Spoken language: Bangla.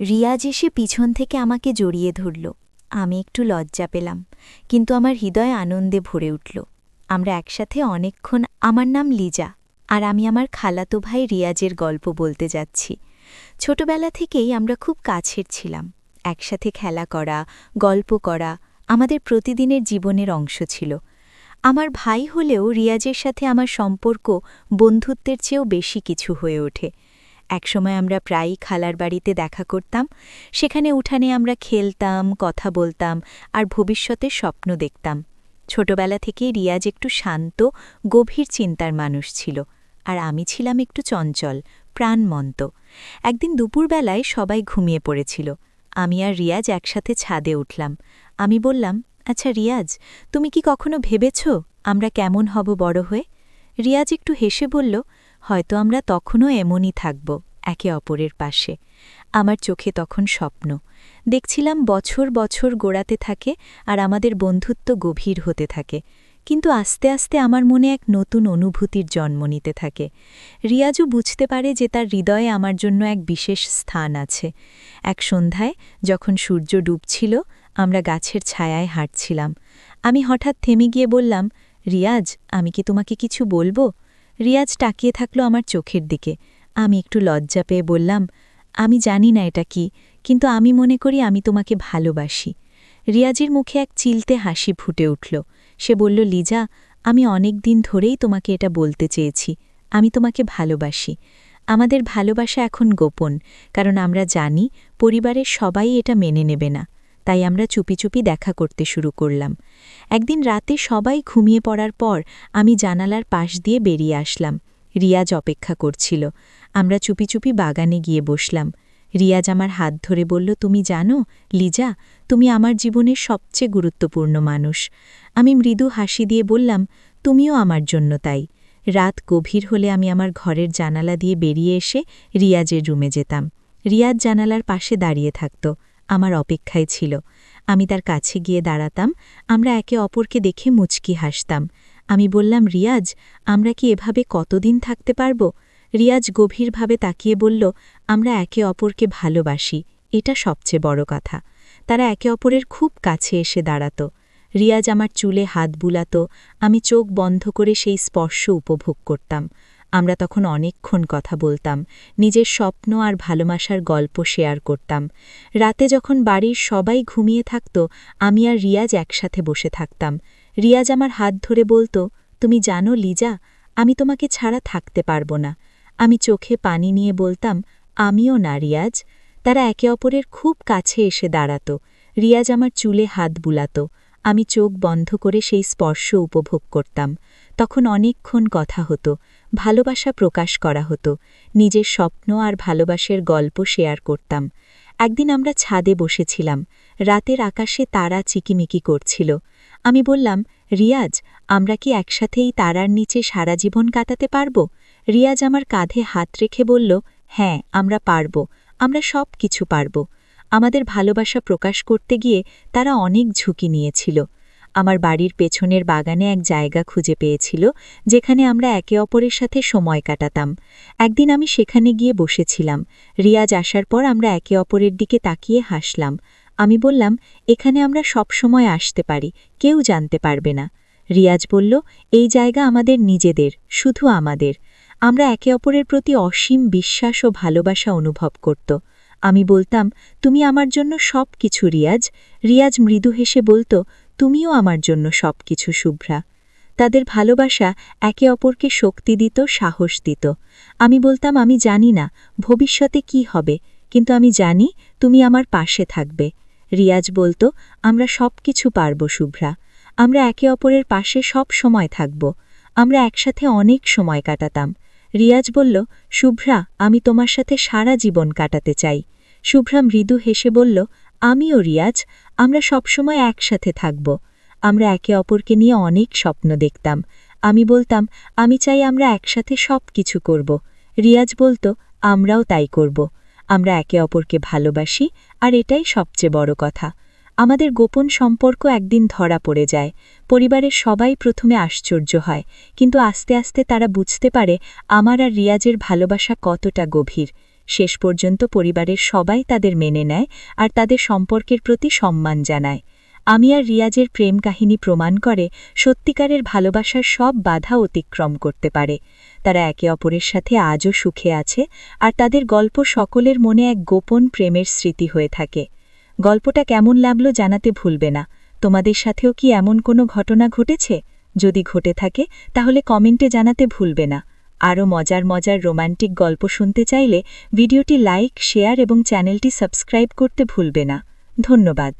রিয়াজ এসে পিছন থেকে আমাকে জড়িয়ে ধরল। আমি একটু লজ্জা পেলাম, কিন্তু আমার হৃদয় আনন্দে ভরে উঠল। আমরা একসাথে অনেকক্ষণ আমার নাম লিজা, আর আমি আমার খালাতো ভাই রিয়াজের গল্প বলতে যাচ্ছি। ছোটবেলা থেকেই আমরা খুব কাছের ছিলাম। একসাথে খেলা করা, গল্প করা আমাদের প্রতিদিনের জীবনের অংশ ছিল। আমার ভাই হলেও রিয়াজের সাথে আমার সম্পর্ক বন্ধুত্বের চেয়েও বেশি কিছু হয়ে ওঠে। একসময় আমরা প্রায়ই খালার বাড়িতে দেখা করতাম। সেখানে উঠানে আমরা খেলতাম, কথা বলতাম আর ভবিষ্যতের স্বপ্ন দেখতাম। ছোটবেলা থেকেই রিয়াজ একটু শান্ত, গভীর চিন্তার মানুষ ছিল, আর আমি ছিলাম একটু চঞ্চল, প্রাণমন্ত। একদিন দুপুরবেলায় সবাই ঘুমিয়ে পড়েছিল। আমি আর রিয়াজ একসাথে ছাদে উঠলাম। আমি বললাম, আচ্ছা রিয়াজ, তুমি কি কখনো ভেবেছ আমরা কেমন হব বড় হয়ে? রিয়াজ একটু হেসে বলল, হয়তো আমরা তখনও এমনই থাকব, একে অপরের পাশে। আমার চোখে তখন স্বপ্ন দেখছিলাম বছর বছর গোড়াতে থাকে আর আমাদের বন্ধুত্ব গভীর হতে থাকে। কিন্তু আস্তে আস্তে আমার মনে এক নতুন অনুভূতির জন্ম নিতে থাকে। রিয়াজও বুঝতে পারে যে তার হৃদয়ে আমার জন্য এক বিশেষ স্থান আছে। এক সন্ধ্যায় যখন সূর্য ডুবছিল, আমরা গাছের ছায়ায় হাঁটছিলাম। আমি হঠাৎ থেমে গিয়ে বললাম, রিয়াজ, আমি কি তোমাকে কিছু বলবো? রিয়াজ তাকিয়ে থাকল আমার চোখের দিকে। আমি একটু লজ্জা পেয়ে বললাম, আমি জানি না এটা কি, কিন্তু আমি মনে করি আমি তোমাকে ভালোবাসি। রিয়াজের মুখে এক চিলতে হাসি ফুটে উঠল। সে বলল, লিজা, আমি অনেক দিন ধরেই তোমাকে এটা বলতে চেয়েছি। আমি তোমাকে ভালোবাসি। আমাদের ভালোবাসা এখন গোপন, কারণ আমরা জানি পরিবারের সবাই এটা মেনে নেবে না। তাই আমরা চুপি চুপি দেখা করতে শুরু করলাম। একদিন রাতে সবাই ঘুমিয়ে পড়ার পর আমি জানালার পাশ দিয়ে বেরিয়ে আসলাম। রিয়াজ অপেক্ষা করছিল। আমরা চুপি চুপি বাগানে গিয়ে বসলাম। রিয়াজ আমার হাত ধরে বলল, তুমি জানো লিজা, তুমি আমার জীবনের সবচেয়ে গুরুত্বপূর্ণ মানুষ। আমি মৃদু হাসি দিয়ে বললাম, তুমিও আমার জন্য তাই। রাত গভীর হলে আমি আমার ঘরের জানালা দিয়ে বেরিয়ে এসে রিয়াজের রুমে যেতাম। রিয়াজ জানালার পাশে দাঁড়িয়ে থাকত, আমার অপেক্ষায় ছিল। আমি তার কাছে গিয়ে দাঁড়াতাম। আমরা একে অপরকে দেখে মুচকি হাসতাম। আমি বললাম, রিয়াজ, আমরা কি এভাবে কতদিন থাকতে পারব? রিয়াজ গভীরভাবে তাকিয়ে বলল, আমরা একে অপরকে ভালোবাসি, এটা সবচেয়ে বড় কথা। তারা একে অপরের খুব কাছে এসে দাঁড়াত। রিয়াজ আমার চুলে হাত বুলাত। আমি চোখ বন্ধ করে সেই স্পর্শ উপভোগ করতাম। আমরা তখন অনেকক্ষণ কথা বলতাম, নিজের স্বপ্ন আর ভালোবাসার গল্প শেয়ার করতাম। রাতে যখন বাড়ির সবাই ঘুমিয়ে থাকত, আমি আর রিয়াজ একসাথে বসে থাকতাম। রিয়াজ আমার হাত ধরে বলতো, তুমি জানো লিজা, আমি তোমাকে ছাড়া থাকতে পারবো না। আমি চোখে পানি নিয়ে বলতাম, আমিও না রিয়াজ। তারা একে অপরের খুব কাছে এসে দাঁড়াত। রিয়াজ আমার চুলে হাত বুলাত। আমি চোখ বন্ধ করে সেই স্পর্শ উপভোগ করতাম। তখন অনেকক্ষণ কথা হতো, ভালোবাসা প্রকাশ করা হতো, নিজের স্বপ্ন আর ভালোবাসার গল্প শেয়ার করতাম। একদিন আমরা ছাদে বসেছিলাম। রাতের আকাশে তারা চিকিমিকি করছিল। আমি বললাম, রিয়াজ, আমরা কি একসাথে এই তারার নিচে সারা জীবন কাটাতে পারব? রিয়াজ আমার কাঁধে হাত রেখে বলল, হ্যাঁ, আমরা পারব, আমরা সব কিছু পারব। আমাদের ভালোবাসা প্রকাশ করতে গিয়ে তারা অনেক ঝুঁকি নিয়েছিল। আমার বাড়ির পেছনের বাগানে এক জায়গা খুঁজে পেয়েছিল, যেখানে আমরা একে অপরের সাথে সময় কাটাতাম। একদিন আমি সেখানে গিয়ে বসেছিলাম। রিয়াজ আসার পর আমরা একে অপরের দিকে তাকিয়ে হাসলাম। আমি বললাম, এখানে আমরা সব সময় আসতে পারি, কেউ জানতে পারবে না। রিয়াজ বলল, এই জায়গা আমাদের নিজেদের, শুধু আমাদের। আমরা একে অপরের প্রতি অসীম বিশ্বাস ও ভালোবাসা অনুভব করত। আমি বলতাম, তুমি আমার জন্য সব কিছু রিয়াজ। রিয়াজ মৃদু হেসে বলত, তুমিও আমার জন্য সব কিছু শুভ্রা। তাদের ভালোবাসা একে অপরকে শক্তি দিত, সাহস দিত। আমি বলতাম, আমি জানি না ভবিষ্যতে কি হবে, কিন্তু আমি জানি তুমি আমার পাশে থাকবে। রিয়াজ বলত, আমরা সব কিছু পারব শুভ্রা। আমরা একে অপরের পাশে সব সময় থাকব। আমরা একসাথে অনেক সময় কাটাতাম। রিয়াজ বলল, শুভ্রা, আমি তোমার সাথে সারা জীবন কাটাতে চাই। শুভ্রা মৃদু হেসে বলল, আমিও রিয়াজ, আমরা সবসময় একসাথে থাকব। আমরা একে অপরকে নিয়ে অনেক স্বপ্ন দেখতাম। আমি বলতাম, আমি চাই আমরা একসাথে সব কিছু করব। রিয়াজ বলত, আমরাও তাই করব। আমরা একে অপরকে ভালোবাসি, আর এটাই সবচেয়ে বড় কথা। আমাদের গোপন সম্পর্ক একদিন ধরা পড়ে যায়। পরিবারের সবাই প্রথমে আশ্চর্য হয়, কিন্তু আস্তে আস্তে তারা বুঝতে পারে আমার আর রিয়াজের ভালোবাসা কতটা গভীর। শেষ পর্যন্ত পরিবারের সবাই তাদের মেনে নেয় আর তাদের সম্পর্কের প্রতি সম্মান জানায়। আমি আর রিয়াজের প্রেম কাহিনী প্রমাণ করে সত্যিকারের ভালোবাসার সব বাধা অতিক্রম করতে পারে। তারা একে অপরের সাথে আজও সুখে আছে আর তাদের গল্প সকলের মনে এক গোপন প্রেমের স্মৃতি হয়ে থাকে। গল্পটা কেমন লাগলো জানাতে ভুলবে না। তোমাদের সাথেও কি এমন কোনো ঘটনা ঘটেছে? যদি ঘটে থাকে তাহলে কমেন্টে জানাতে ভুলবে না। আরও মজার মজার রোমান্টিক গল্প শুনতে চাইলে ভিডিওটি লাইক, শেয়ার এবং চ্যানেলটি সাবস্ক্রাইব করতে ভুলবে না। ধন্যবাদ।